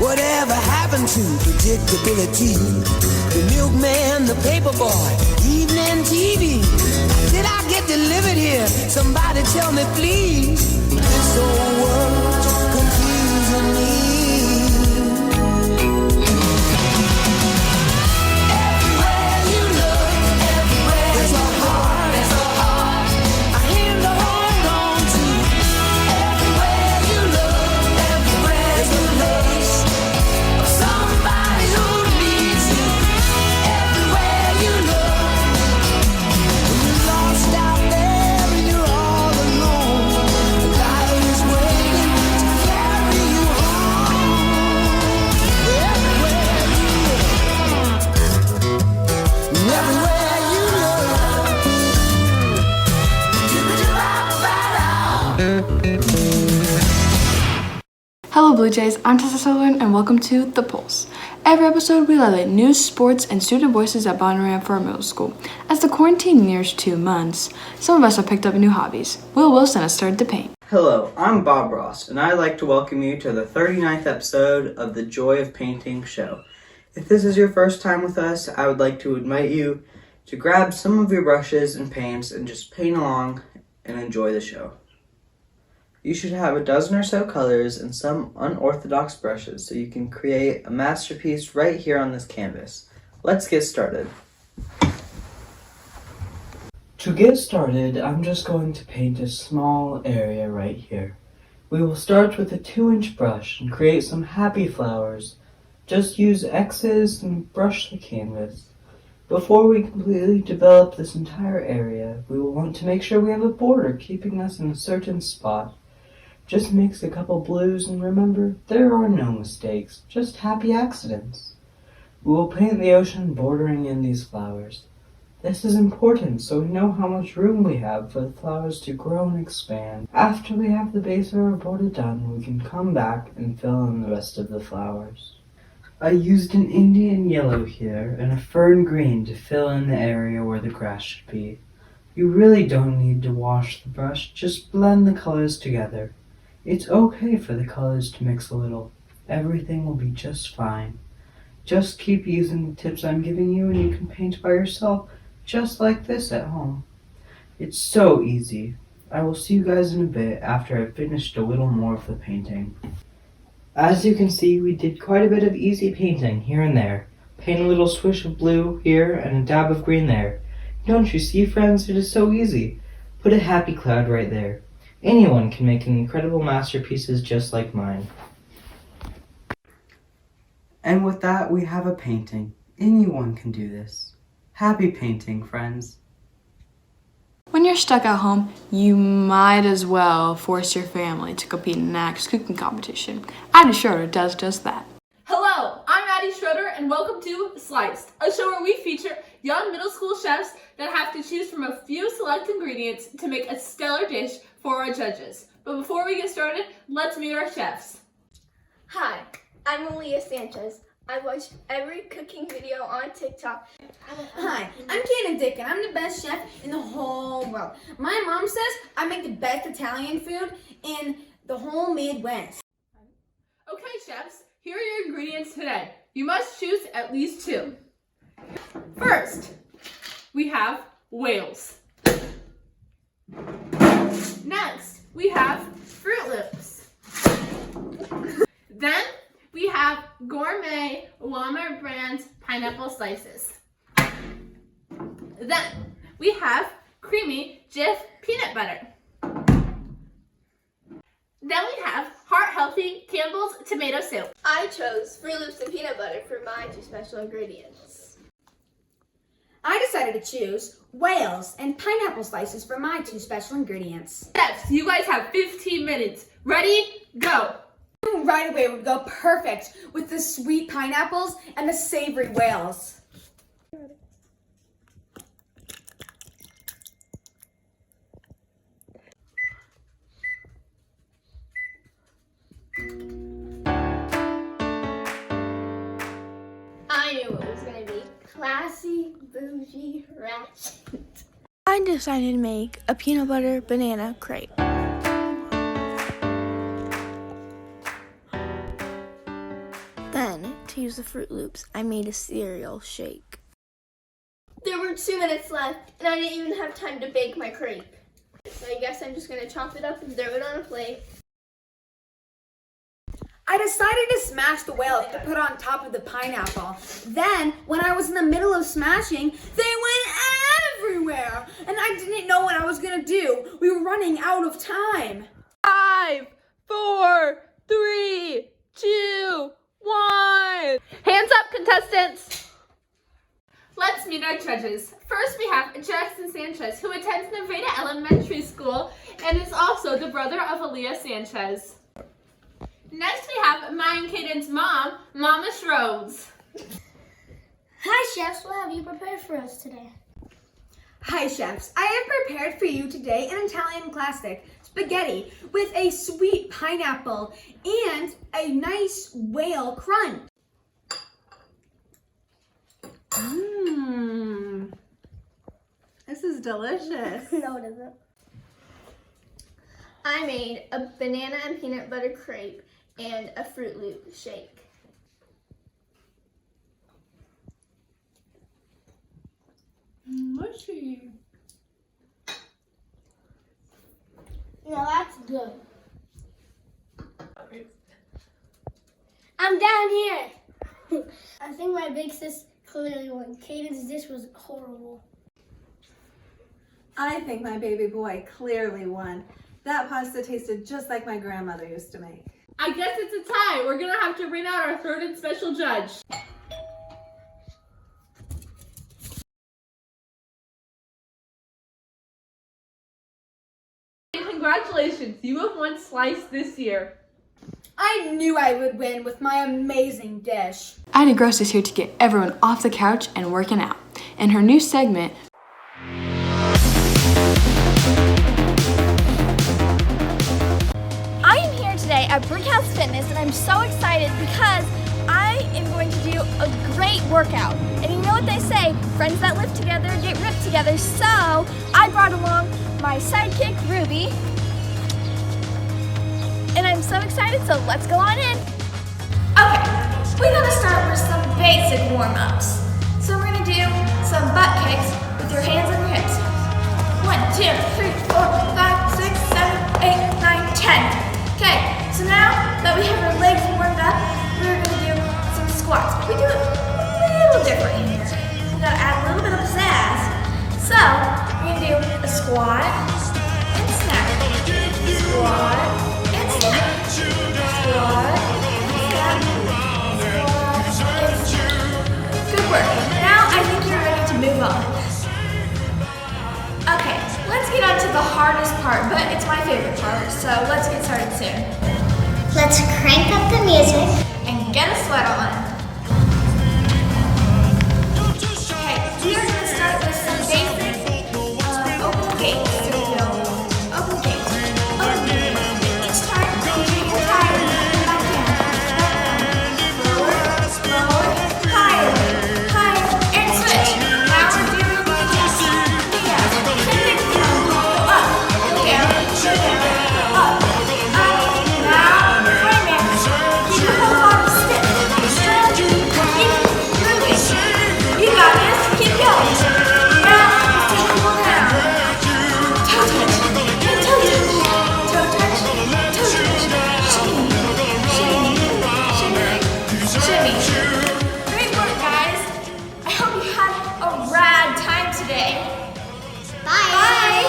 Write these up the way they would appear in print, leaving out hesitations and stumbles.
Whatever happened to predictability? The milkman, the paperboy, evening TV. Did I get delivered here? Somebody tell me please. This whole world's confusing me. Everywhere you look, everywhere there's a heart, a hand to hold on to. Everywhere you look, everywhere there's a place of somebody who needs you. Everywhere you look, when you're lost out there and you're all alone, the light is waiting to carry you home. Everywhere you look, everywhere you Hello Blue Jays, I'm Tessa Sutherland and welcome to The Pulse. Every episode we highlight news, sports, and student voices at Bonneram for our middle school. As the quarantine nears 2 months, some of us have picked up new hobbies. Will Wilson has started to paint. Hello, I'm Bob Ross, and I'd like to welcome you to the 39th episode of the Joy of Painting show. If this is your first time with us, I would like to invite you to grab some of your brushes and paints and just paint along and enjoy the show. You should have a dozen or so colors and some unorthodox brushes so you can create a masterpiece right here on this canvas. Let's get started. To get started, I'm just going to paint a small area right here. We will start with a 2-inch brush and create some happy flowers. Just use X's and brush the canvas. Before we completely develop this entire area, we will want to make sure we have a border keeping us in a certain spot. Just mix a couple blues and remember, there are no mistakes, just happy accidents. We will paint the ocean bordering in these flowers. This is important so we know how much room we have for the flowers to grow and expand. After we have the base of our border done, we can come back and fill in the rest of the flowers. I used an Indian yellow here and a fern green to fill in the area where the grass should be. You really don't need to wash the brush, just blend the colors together. It's okay for the colors to mix a little. Everything will be just fine. Just keep using the tips I'm giving you and you can paint by yourself just like this at home. It's so easy. I will see you guys in a bit after I've finished a little more of the painting. As you can see, we did quite a bit of easy painting here and there. Paint a little swish of blue here and a dab of green there. Don't you see, friends? It is so easy. Put a happy cloud right there. Anyone can make incredible masterpieces just like mine. And with that, we have a painting. Anyone can do this. Happy painting, friends. When you're stuck at home, you might as well force your family to compete in an axe cooking competition. Addie Schroeder does just that. Hello, I'm Addie Schroeder and welcome to Sliced, a show where we feature young middle school chefs that have to choose from a few select ingredients to make a stellar dish for our judges. But before we get started, let's meet our chefs. Hi, I'm Aaliyah Sanchez. I watch every cooking video on TikTok. Hi, I'm Kaden Dick and I'm the best chef in the whole world. My mom says I make the best Italian food in the whole Midwest. Okay, chefs, here are your ingredients today. You must choose at least 2. First, we have whales. Next, we have Fruit Loops. Then, we have Gourmet Walmart brand pineapple slices. Then, we have creamy Jif peanut butter. Then we have heart-healthy Campbell's tomato soup. I chose Fruit Loops and peanut butter for my 2 special ingredients. I decided to choose whales and pineapple slices for my 2 special ingredients. Chefs, you guys have 15 minutes. Ready? Go! Right away would go perfect with the sweet pineapples and the savory whales. I knew it was going to be classy, bougie, ratchet. I decided to make a peanut butter banana crepe. Then, to use the Fruit Loops, I made a cereal shake. There were 2 minutes left, and I didn't even have time to bake my crepe. So I guess I'm just gonna chop it up and throw it on a plate. I decided to smash the whale to put on top of the pineapple. Then, when I was in the middle of smashing, they went everywhere, and I didn't know what I was gonna do. We were running out of time. 5, 4, 3, 2, 1. Hands up, contestants. Let's meet our judges. First, we have Jackson Sanchez, who attends Nevada Elementary School and is also the brother of Aaliyah Sanchez. Next, we have mine and Caden's mom, Mama Schrodes. Hi, chefs. What have you prepared for us today? Hi, chefs. I have prepared for you today an Italian classic, spaghetti, with a sweet pineapple and a nice whale crunch. Mmm. This is delicious. No, it isn't. I made a banana and peanut butter crepe and a Fruit Loop shake. Mushy. No, that's good. I'm down here. I think my big sis clearly won. Caden's dish was horrible. I think my baby boy clearly won. That pasta tasted just like my grandmother used to make. I guess it's a tie. We're gonna have to bring out our third and special judge. Congratulations, you have won Slice this year. I knew I would win with my amazing dish. Addie Gross is here to get everyone off the couch and working out. In her new segment, I am here today at Brickhouse Fitness and I'm so excited because I am going to do a great workout. And you know what they say, friends that live together get ripped together. So I brought along my sidekick, Ruby. And I'm so excited, so let's go on in. Okay, we're gonna start with some basic warm-ups. So we're gonna do some butt kicks with your hands on your hips. 1, 2, 3, 4, 5, 6, 7, 8, 9, 10. Okay, so now that we have our legs warmed up, we're gonna do some squats. We do it a little different here. We gotta add a little bit of pizzazz. So, we're gonna do a squat and snap. Squat and snap. Squat and snap. Squat and snap. Good work. Now I think you're ready to move on. Okay, let's get on to the hardest part, but it's my favorite part, so let's get started soon. Let's crank up the music. And get a sweat on. Okay, we are going to start with some basic open gates. So we go open gates, open gates. Each time, you take your tire and back down, lower, lower, higher, higher, and switch. Now we're doing the gas. Go up, go down, up, up. Now, right now, keep your whole body stiff. Strong, keep moving. You got this, keep going. Now, let's take them all down. Toe touch, and toe touch. Toe touch, toe touch. Shimmy, shimmy, shimmy. Great work, guys. I hope you had a rad time today. Bye.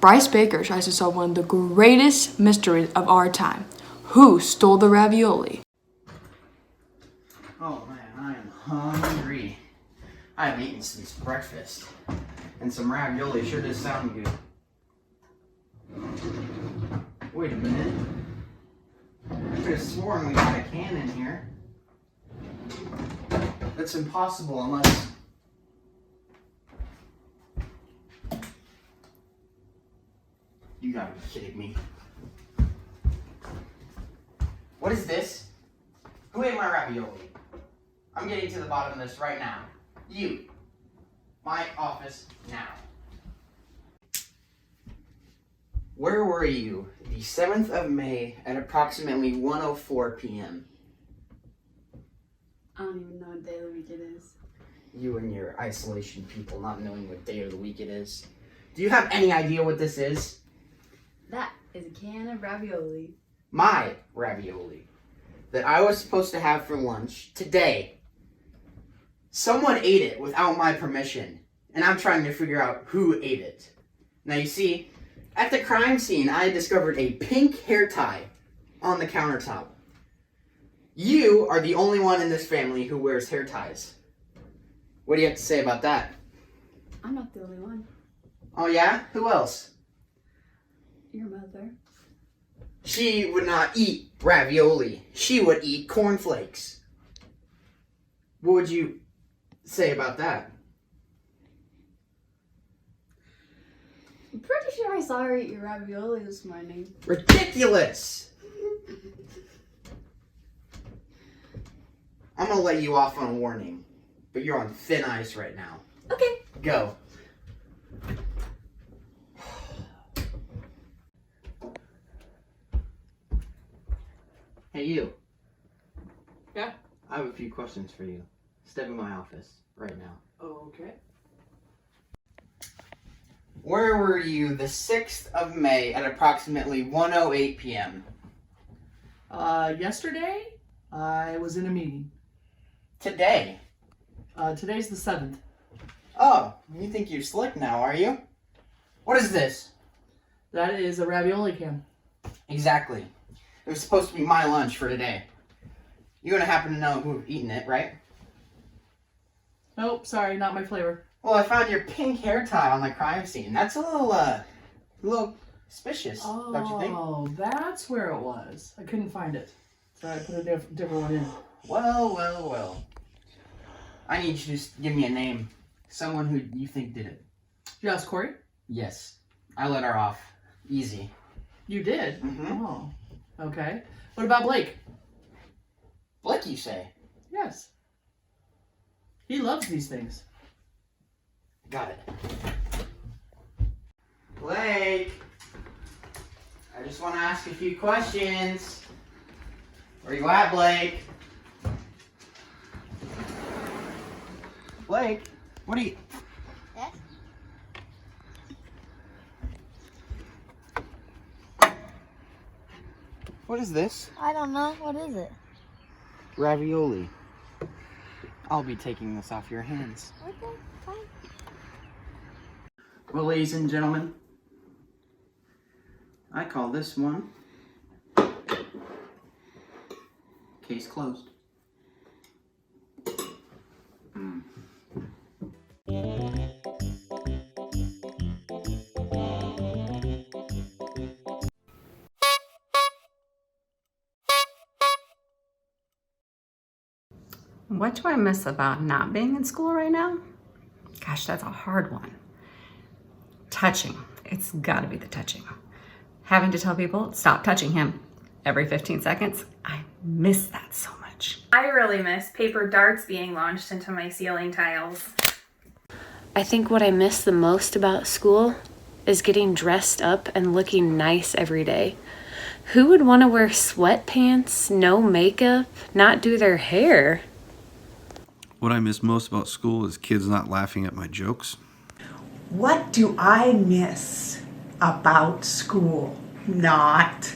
Bryce Baker tries to solve one of the greatest mysteries of our time. Who stole the ravioli? Oh man, I am hungry. I haven't eaten since breakfast. And some ravioli sure does sound good. Wait a minute. I could have sworn we got a can in here. That's impossible unless... You gotta be kidding me. What is this? Who ate my ravioli? I'm getting to the bottom of this right now. You. My office now. Where were you the 7th of May at approximately 1:04 p.m.? I don't even know what day of the week it is. You and your isolation people not knowing what day of the week it is. Do you have any idea what this is? That is a can of ravioli. My ravioli that I was supposed to have for lunch today. Someone ate it without my permission, and I'm trying to figure out who ate it. Now you see, at the crime scene, I discovered a pink hair tie on the countertop. You are the only one in this family who wears hair ties. What do you have to say about that? I'm not the only one. Oh yeah? Who else? Your mother. She would not eat ravioli. She would eat cornflakes. What would you say about that? I'm pretty sure I saw her eat your ravioli this morning. Ridiculous! I'm gonna let you off on a warning, but you're on thin ice right now. Okay. Go. Hey, you. Yeah? I have a few questions for you. Step in my office right now. Okay. Where were you the 6th of May at approximately 1:08 p.m.? Yesterday, I was in a meeting. Today? Today's the 7th. Oh, you think you're slick now, are you? What is this? That is a ravioli can. Exactly. It was supposed to be my lunch for today. You're gonna happen to know who've eaten it, right? Nope, sorry, not my flavor. Well, I found your pink hair tie on the crime scene. That's a little suspicious, don't you think? Oh, that's where it was. I couldn't find it. So I put a different one in. Well. I need you to just give me a name. Someone who you think did it. Did you ask Corey? Yes. I let her off. Easy. You did? Mm-hmm. Oh, okay. What about Blake? Blake, you say? Yes. He loves these things. Got it. Blake! I just want to ask a few questions. Where you at, Blake? Blake, what are you... Yes? What is this? I don't know. What is it? Ravioli. I'll be taking this off your hands. Okay, fine. Well, ladies and gentlemen, I call this one case closed. What do I miss about not being in school right now? Gosh, that's a hard one. Touching. It's gotta be the touching. Having to tell people, stop touching him every 15 seconds. I miss that so much. I really miss paper darts being launched into my ceiling tiles. I think what I miss the most about school is getting dressed up and looking nice every day. Who would want to wear sweatpants, no makeup, not do their hair? What I miss most about school is kids not laughing at my jokes. What do I miss about school? Not.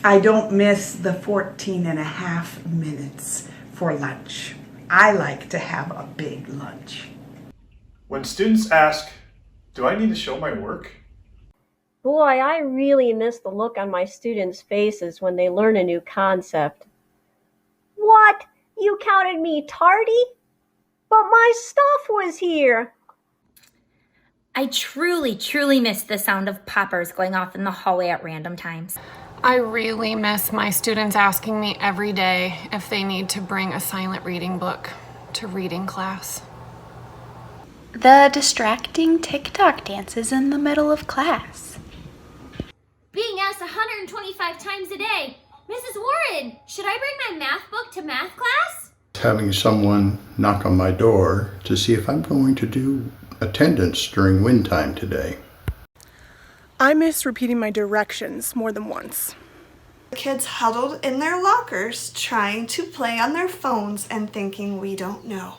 I don't miss the 14 and a half minutes for lunch. I like to have a big lunch. When students ask, do I need to show my work? Boy, I really miss the look on my students' faces when they learn a new concept. What? You counted me tardy? But my stuff was here. I truly miss the sound of poppers going off in the hallway at random times. I really miss my students asking me every day if they need to bring a silent reading book to reading class. The distracting TikTok dances in the middle of class. Being asked 125 times a day, Mrs. Warren, should I bring my math book to math class? Having someone knock on my door to see if I'm going to do attendance during wind time today. I miss repeating my directions more than once. Kids huddled in their lockers trying to play on their phones and thinking we don't know.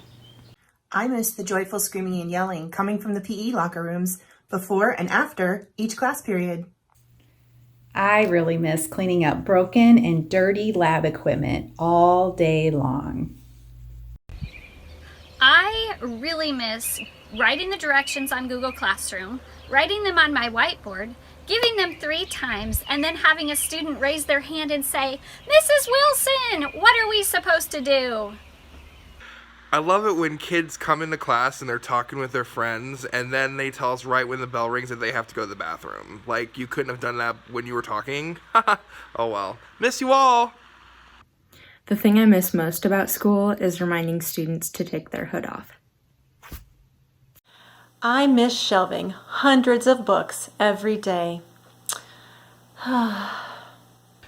I miss the joyful screaming and yelling coming from the PE locker rooms before and after each class period. I really miss cleaning up broken and dirty lab equipment all day long. I really miss writing the directions on Google Classroom, writing them on my whiteboard, giving them 3 times, and then having a student raise their hand and say, "Mrs. Wilson, what are we supposed to do?" I love it when kids come into class and they're talking with their friends and then they tell us right when the bell rings that they have to go to the bathroom. Like, you couldn't have done that when you were talking. Oh well. Miss you all! The thing I miss most about school is reminding students to take their hood off. I miss shelving hundreds of books every day.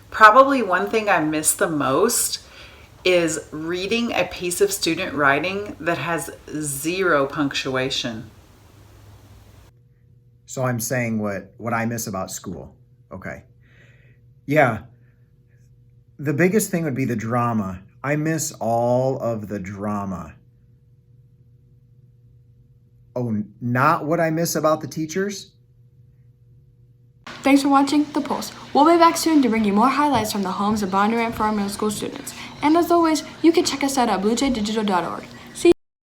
Probably one thing I miss the most is reading a piece of student writing that has 0 punctuation. So I'm saying what I miss about school. Okay. Yeah. The biggest thing would be the drama. I miss all of the drama. Oh, not what I miss about the teachers? Thanks for watching The Pulse. We'll be back soon to bring you more highlights from the homes of Bonnaroo for our middle school students. And as always, you can check us out at bluejaydigital.org.